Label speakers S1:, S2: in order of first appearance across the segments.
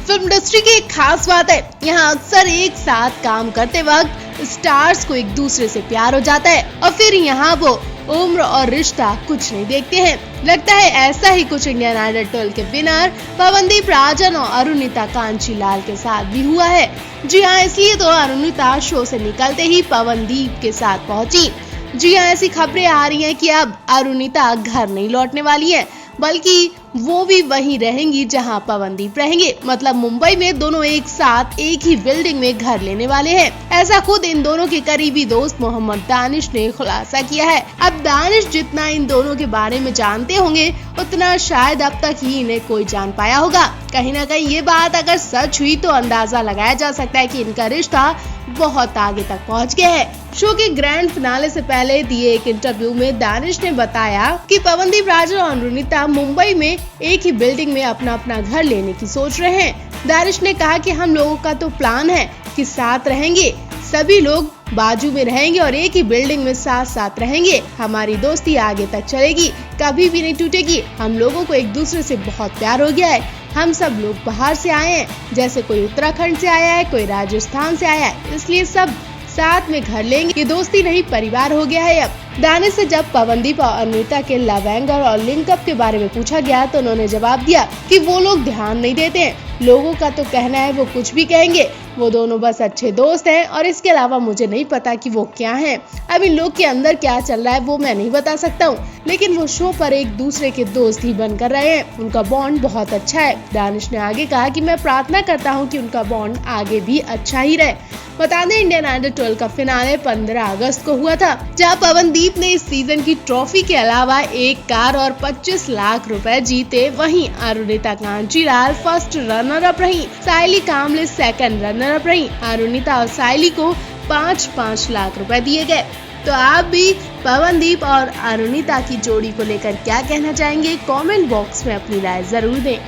S1: Film industry की एक खास बात है, यहाँ अक्सर एक साथ काम करते वक्त स्टार्स को एक दूसरे से प्यार हो जाता है और फिर यहाँ वो उम्र और रिश्ता कुछ नहीं देखते हैं। लगता है ऐसा ही कुछ इंडियन आइडल 12 के विनर पवनदीप राजन और अरुणिता कांचीलाल के साथ भी हुआ है। जी हाँ, इसलिए तो अरुणिता शो से निकलते ही पवनदीप के साथ पहुंची। जी हाँ, ऐसी खबरें आ रही हैं कि अब अरुणिता घर नहीं लौटने वाली है, बल्कि वो भी वहीं रहेंगी जहां पवनदीप रहेंगे। मतलब मुंबई में दोनों एक साथ एक ही बिल्डिंग में घर लेने वाले हैं। ऐसा खुद इन दोनों के करीबी दोस्त मोहम्मद दानिश ने खुलासा किया है। अब दानिश जितना इन दोनों के बारे में जानते होंगे, उतना शायद अब तक ही इन्हें कोई जान पाया होगा। कहीं ना कहीं ये बात अगर सच हुई तो अंदाजा लगाया जा सकता है कि इनका रिश्ता बहुत आगे तक पहुंच गया है। शो के ग्रैंड फिनाले से पहले दिए एक इंटरव्यू में दानिश ने बताया कि पवनदीप राजन और अरुणिता मुंबई में एक ही बिल्डिंग में अपना अपना घर लेने की सोच रहे हैं। दानिश ने कहा कि हम लोगों का तो प्लान है कि साथ रहेंगे, सभी लोग बाजू में रहेंगे और एक ही बिल्डिंग में साथ साथ रहेंगे। हमारी दोस्ती आगे तक चलेगी, कभी भी नहीं टूटेगी। हम लोगों को एक दूसरे से बहुत प्यार हो गया है। हम सब लोग बाहर से आए हैं, जैसे कोई उत्तराखंड से आया है, कोई राजस्थान से आया है, इसलिए सब साथ में घर लेंगे। ये दोस्ती नहीं परिवार हो गया है अब। दानिश से जब पवनदीप और अरुणिता के लव एंगल और लिंकअप के बारे में पूछा गया तो उन्होंने जवाब दिया कि वो लोग ध्यान नहीं देते हैं। लोगों का तो कहना है वो कुछ भी कहेंगे, वो दोनों बस अच्छे दोस्त हैं और इसके अलावा मुझे नहीं पता कि वो क्या हैं। अब इन लोग के अंदर क्या चल रहा है वो मैं नहीं बता सकता हूँ, लेकिन वो शो पर एक दूसरे के दोस्त ही बनकर रहे हैं। उनका बॉन्ड बहुत अच्छा है। दानिश ने आगे कहा कि मैं प्रार्थना करता हूँ कि उनका बॉन्ड आगे भी अच्छा ही रहे। बता दें, इंडियन आइडल 12 का फिनाले 15 अगस्त को हुआ था, जहां पवनदीप ने इस सीजन की ट्रॉफी के अलावा एक कार और 25 लाख रुपए जीते। वहीं अरुणिता कांचीलाल फर्स्ट रनर अप रही, सायली कामले सेकंड रनर अप रही। अरुणिता और सायली को 5-5 लाख रुपए दिए गए। तो आप भी पवनदीप और अरुणिता की जोड़ी को लेकर क्या कहना चाहेंगे? कमेंट बॉक्स में अपनी राय जरूर दें।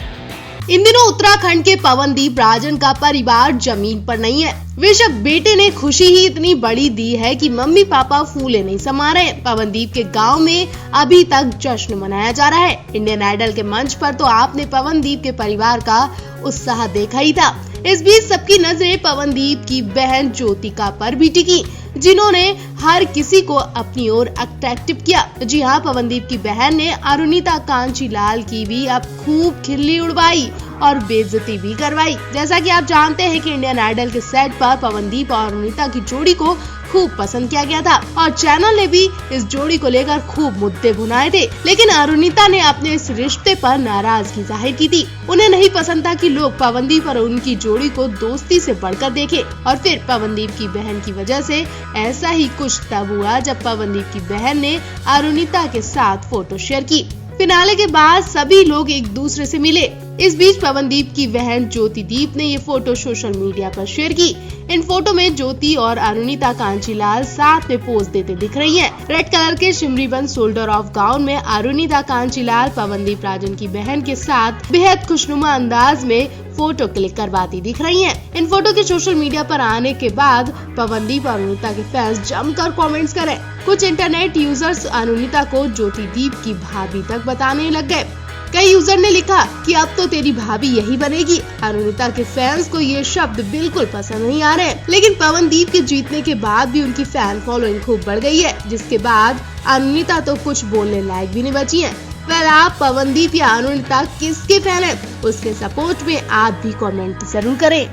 S1: इन दिनों उत्तराखंड के पवनदीप राजन का परिवार जमीन पर नहीं है। बेशक बेटे ने खुशी ही इतनी बड़ी दी है कि मम्मी पापा फूले नहीं समा रहे। पवनदीप के गांव में अभी तक जश्न मनाया जा रहा है। इंडियन आइडल के मंच पर तो आपने पवनदीप के परिवार का उत्साह देखा ही था। इस बीच सबकी नजरें पवनदीप की बहन ज्योतिका पर भी टिकी, जिन्होंने हर किसी को अपनी ओर अट्रैक्टिव किया। जी हाँ, पवनदीप की बहन ने अरुणिता कांचीलाल की भी अब खूब खिल्ली उड़वाई और बेइज्जती भी करवाई। जैसा कि आप जानते हैं कि इंडियन आइडल के सेट पर पवनदीप और अरुणिता की जोड़ी को खूब पसंद किया गया था और चैनल ने भी इस जोड़ी को लेकर खूब मुद्दे बुनाए थे, लेकिन अरुणिता ने अपने इस रिश्ते पर नाराजगी जाहिर की थी। उन्हें नहीं पसंद था कि लोग पवनदीप और उनकी जोड़ी को दोस्ती से बढ़कर देखें और फिर पवनदीप की बहन की वजह से ऐसा ही कुछ तब हुआ जब पवनदीप की बहन ने अरुणिता के साथ फोटो शेयर की। फिनाले के बाद सभी लोग एक दूसरे से मिले। इस बीच पवनदीप की बहन ज्योतिदीप ने ये फोटो सोशल मीडिया पर शेयर की। इन फोटो में ज्योति और अरुणिता कांचीलाल साथ में पोज देते दिख रही हैं। रेड कलर के शिमरीबंद शोल्डर ऑफ गाउन में अरुणिता कांचीलाल पवनदीप राजन की बहन के साथ बेहद खुशनुमा अंदाज में फोटो क्लिक करवाती दिख रही हैं। इन फोटो के सोशल मीडिया पर आने के बाद पवनदीप और अरुणिता के फैंस जमकर कमेंट्स करें। कुछ इंटरनेट यूजर्स अरुणिता को ज्योतिदीप की भाभी तक बताने लग गए। कई यूजर ने लिखा कि अब तो तेरी भाभी यही बनेगी। अरुणिता के फैंस को ये शब्द बिल्कुल पसंद नहीं आ रहे, लेकिन पवनदीप के जीतने के बाद भी उनकी फैन फॉलोइंग खूब बढ़ गई है, जिसके बाद अरुणिता तो कुछ बोलने लायक भी नहीं बची है। वेल, आप पवनदीप या अरुणिता किसके फैन हैं? उसके सपोर्ट में आप भी कमेंट जरूर करें।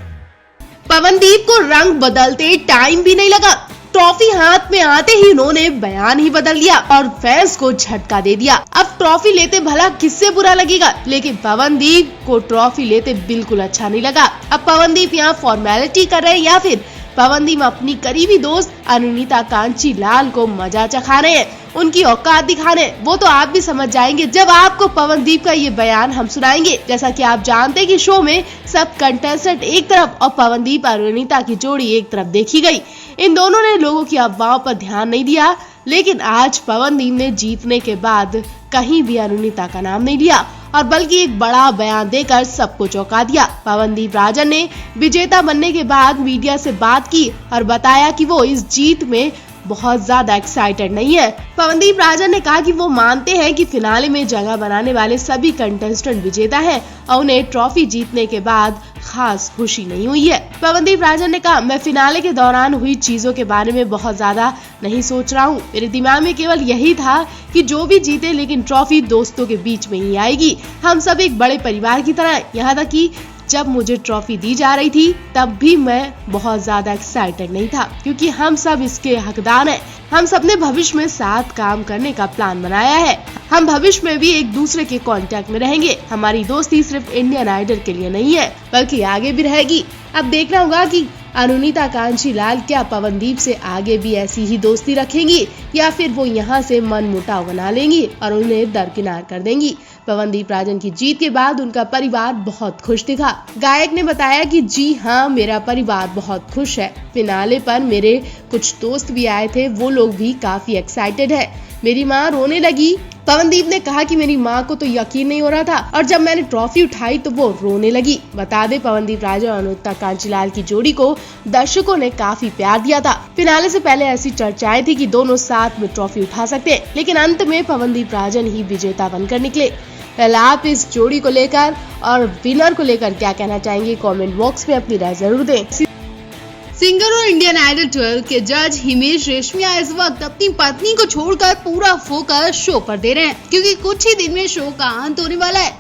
S1: पवनदीप को रंग बदलते टाइम भी नहीं लगा। ट्रॉफी हाथ में आते ही उन्होंने बयान ही बदल दिया और फैंस को झटका दे दिया। अब ट्रॉफी लेते भला किससे बुरा लगेगा, लेकिन पवनदीप को ट्रॉफी लेते बिल्कुल अच्छा नहीं लगा। अब पवनदीप यहाँ फॉर्मेलिटी कर रहे हैं या फिर पवनदीप अपनी करीबी दोस्त अरुणिता कांचीलाल को मजा चखा रहे हैं, उनकी औकात दिखा रहे हैं? वो तो आप भी समझ जाएंगे जब आपको पवनदीप का ये बयान हम सुनाएंगे। जैसा कि आप जानते हैं कि शो में सब कंटेस्टेंट एक तरफ और पवनदीप अरुणिता की जोड़ी एक तरफ देखी गई। इन दोनों ने लोगों की अफवाहों पर ध्यान नहीं दिया, लेकिन आज पवनदीप ने जीतने के बाद कहीं भी अरुणिता का नाम नहीं लिया और बल्कि एक बड़ा बयान देकर सबको चौंका दिया। पवनदीप राजन ने विजेता बनने के बाद मीडिया से बात की और बताया कि वो इस जीत में बहुत ज्यादा एक्साइटेड नहीं है। पवनदीप राजन ने कहा कि वो मानते हैं कि फिनाले में जगह बनाने वाले सभी कंटेस्टेंट विजेता हैं और उन्हें ट्रॉफी जीतने के बाद खास खुशी नहीं हुई है। पवनदीप राजन ने कहा, मैं फिनाले के दौरान हुई चीजों के बारे में बहुत ज्यादा नहीं सोच रहा हूँ। मेरे दिमाग में केवल यही था कि जो भी जीते लेकिन ट्रॉफी दोस्तों के बीच में ही आएगी। हम सब एक बड़े परिवार की तरह, यहाँ तक कि जब मुझे ट्रॉफी दी जा रही थी तब भी मैं बहुत ज्यादा एक्साइटेड नहीं था, क्योंकि हम सब इसके हकदार हैं। हम सब ने भविष्य में साथ काम करने का प्लान बनाया है। हम भविष्य में भी एक दूसरे के कांटेक्ट में रहेंगे। हमारी दोस्ती सिर्फ इंडियन आइडल के लिए नहीं है बल्कि आगे भी रहेगी। अब देखना होगा कि अरुणिता कांचीलाल क्या पवनदीप से आगे भी ऐसी ही दोस्ती रखेंगी या फिर वो यहाँ से मनमुटाव बना लेंगी और उन्हें दरकिनार कर देंगी। पवनदीप राजन की जीत के बाद उनका परिवार बहुत खुश दिखा। गायक ने बताया कि जी हाँ, मेरा परिवार बहुत खुश है। फिनाले पर मेरे कुछ दोस्त भी आए थे, वो लोग भी काफी एक्साइटेड है। मेरी माँ रोने लगी। पवनदीप ने कहा कि मेरी माँ को तो यकीन नहीं हो रहा था और जब मैंने ट्रॉफी उठाई तो वो रोने लगी। बता दे, पवनदीप राजन और अरुणिता कांचीलाल की जोड़ी को दर्शकों ने काफी प्यार दिया था। फिनाले से पहले ऐसी चर्चाएं थी कि दोनों साथ में ट्रॉफी उठा सकते हैं, लेकिन अंत में पवनदीप राजन ही विजेता बनकर निकले। पहले आप इस जोड़ी को लेकर और विनर को लेकर क्या कहना चाहेंगे? कमेंट बॉक्स में अपनी राय जरूर दें। सिंगर और इंडियन आइडल 12 के जज हिमेश रेशमिया इस वक्त अपनी पत्नी को छोड़कर पूरा फोकस शो पर दे रहे हैं, क्योंकि कुछ ही दिन में शो का अंत होने वाला है।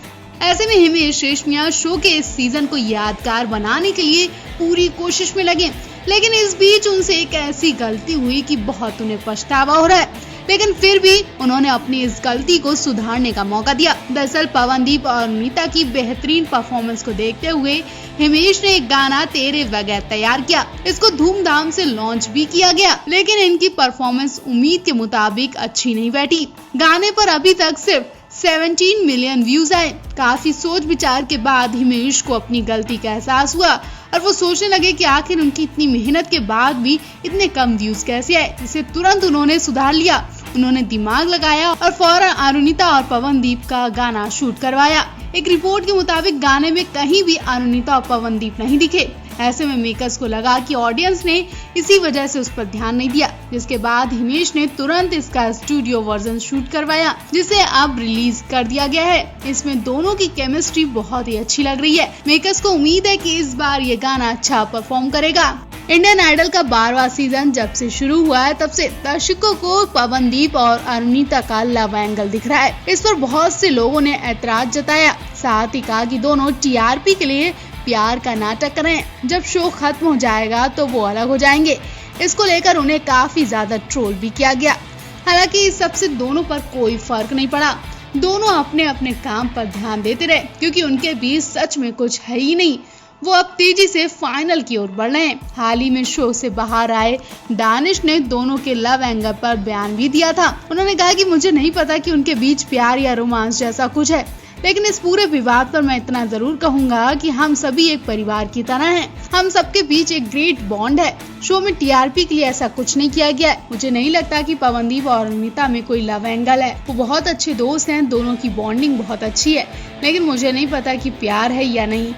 S1: ऐसे में हिमेश रेशमिया शो के इस सीजन को यादगार बनाने के लिए पूरी कोशिश में लगे, लेकिन इस बीच उनसे एक ऐसी गलती हुई कि बहुत उन्हें पछतावा हो रहा है। लेकिन फिर भी उन्होंने अपनी इस गलती को सुधारने का मौका दिया। दरअसल पवनदीप और अरुणिता की बेहतरीन परफॉर्मेंस को देखते हुए हिमेश ने एक गाना तेरे बगैर तैयार किया। इसको धूमधाम से लॉन्च भी किया गया, लेकिन इनकी परफॉर्मेंस उम्मीद के मुताबिक अच्छी नहीं बैठी। गाने पर अभी तक सिर्फ 17 मिलियन व्यूज आए। काफी सोच विचार के बाद हिमेश को अपनी गलती का एहसास हुआ और वो सोचने लगे कि आखिर उनकी इतनी मेहनत के बाद भी इतने कम व्यूज कैसे आए। इसे तुरंत उन्होंने सुधार लिया। उन्होंने दिमाग लगाया और फौरन अरुणिता और पवनदीप का गाना शूट करवाया। एक रिपोर्ट के मुताबिक गाने में कहीं भी अरुणिता और पवनदीप नहीं दिखे। ऐसे में मेकर्स को लगा कि ऑडियंस ने इसी वजह से उस पर ध्यान नहीं दिया, जिसके बाद हिमेश ने तुरंत इसका स्टूडियो वर्जन शूट करवाया, जिसे अब रिलीज कर दिया गया है। इसमें दोनों की केमिस्ट्री बहुत ही अच्छी लग रही है। मेकर्स को उम्मीद है कि इस बार ये गाना अच्छा परफॉर्म करेगा। इंडियन आइडल का 12वां सीजन जब से शुरू हुआ है तब से दर्शकों को पवनदीप और अरुणिता का लव एंगल दिख रहा है। इस पर बहुत से लोगों ने ऐतराज जताया, साथ ही कहा कि दोनों टीआरपी के लिए प्यार का नाटक कर रहे हैं। जब शो खत्म हो जाएगा तो वो अलग हो जाएंगे। इसको लेकर उन्हें काफी ज्यादा ट्रोल भी किया गया। हालांकि इस सबसे दोनों पर कोई फर्क नहीं पड़ा। दोनों अपने अपने काम पर ध्यान देते रहे, क्योंकि उनके बीच सच में कुछ है ही नहीं। वो अब तेजी से फाइनल की ओर बढ़ रहे हैं। हाल ही में शो से बाहर आए दानिश ने दोनों के लव एंगल पर बयान भी दिया था। उन्होंने कहा कि मुझे नहीं पता कि उनके बीच प्यार या रोमांस जैसा कुछ है, लेकिन इस पूरे विवाद पर मैं इतना जरूर कहूंगा कि हम सभी एक परिवार की तरह हैं। हम सबके बीच एक ग्रेट बॉन्ड है। शो में टीआरपी के लिए ऐसा कुछ नहीं किया गया है। मुझे नहीं लगता कि पवनदीप और अरुणिता में कोई लव एंगल है। वो बहुत अच्छे दोस्त हैं, दोनों की बॉन्डिंग बहुत अच्छी है, लेकिन मुझे नहीं पता कि प्यार है या नहीं।